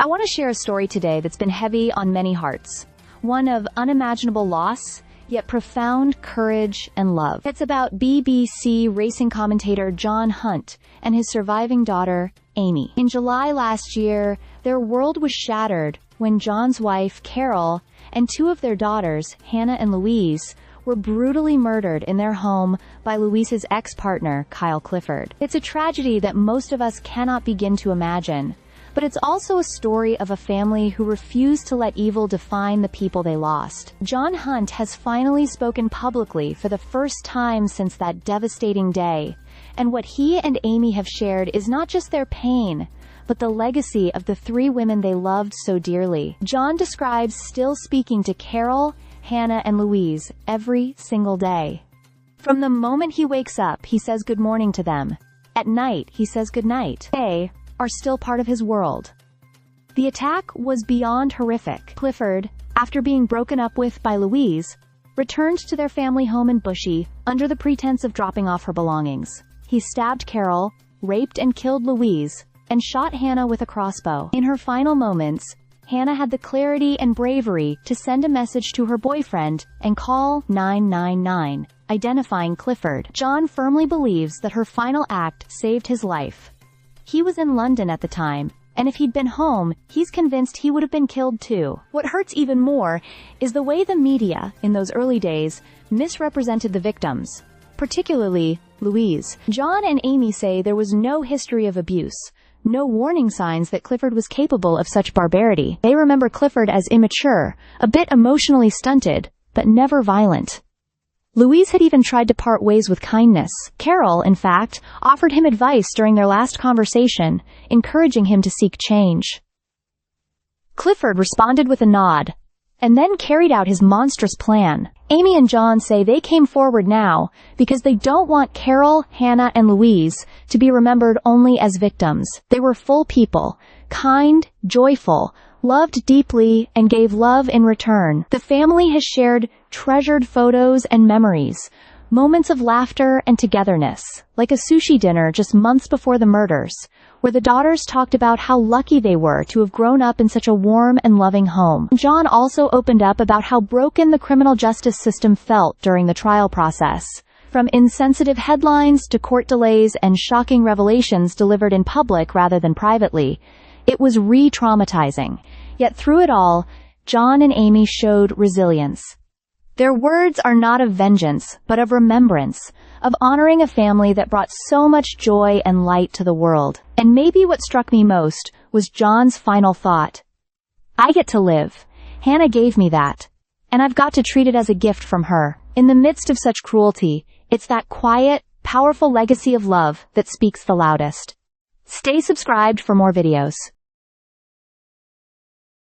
I want to share a story today that's been heavy on many hearts. One of unimaginable loss, yet profound courage and love. It's about BBC racing commentator John Hunt and his surviving daughter, Amy. In July last year, their world was shattered when John's wife, Carol, and two of their daughters, Hannah and Louise, were brutally murdered in their home by Louise's ex-partner, Kyle Clifford. It's a tragedy that most of us cannot begin to imagine, but it's also a story of a family who refused to let evil define the people they lost. John Hunt has finally spoken publicly for the first time since that devastating day, and what he and Amy have shared is not just their pain, but the legacy of the three women they loved so dearly. John describes still speaking to Carol, Hannah, and Louise every single day. From the moment he wakes up, he says good morning to them. At night, he says good night. They are still part of his world. The attack was beyond horrific. Clifford, after being broken up with by Louise, returned to their family home in Bushy under the pretense of dropping off her belongings. He stabbed Carol, raped and killed Louise, and shot Hannah with a crossbow. In her final moments, Hannah had the clarity and bravery to send a message to her boyfriend and call 999, identifying Clifford. John firmly believes that her final act saved his life. He was in London at the time, and if he'd been home, he's convinced he would have been killed too. What hurts even more is the way the media, in those early days, misrepresented the victims, particularly Louise. John and Amy say there was no history of abuse, no warning signs that Clifford was capable of such barbarity. They remember Clifford as immature, a bit emotionally stunted, but never violent. Louise had even tried to part ways with kindness. Carol, in fact, offered him advice during their last conversation, encouraging him to seek change. Clifford responded with a nod, and then carried out his monstrous plan. Amy and John say they came forward now because they don't want Carol, Hannah, and Louise to be remembered only as victims. They were full people, kind, joyful, loved deeply, and gave love in return. The family has shared treasured photos and memories, moments of laughter and togetherness, like a sushi dinner just months before the murders, where the daughters talked about how lucky they were to have grown up in such a warm and loving home. John also opened up about how broken the criminal justice system felt during the trial process. From insensitive headlines to court delays and shocking revelations delivered in public rather than privately, it was re-traumatizing. Yet through it all, John and Amy showed resilience. Their words are not of vengeance, but of remembrance, of honoring a family that brought so much joy and light to the world. And maybe what struck me most was John's final thought. I get to live. Hannah gave me that. And I've got to treat it as a gift from her. In the midst of such cruelty, it's that quiet, powerful legacy of love that speaks the loudest. Stay subscribed for more videos.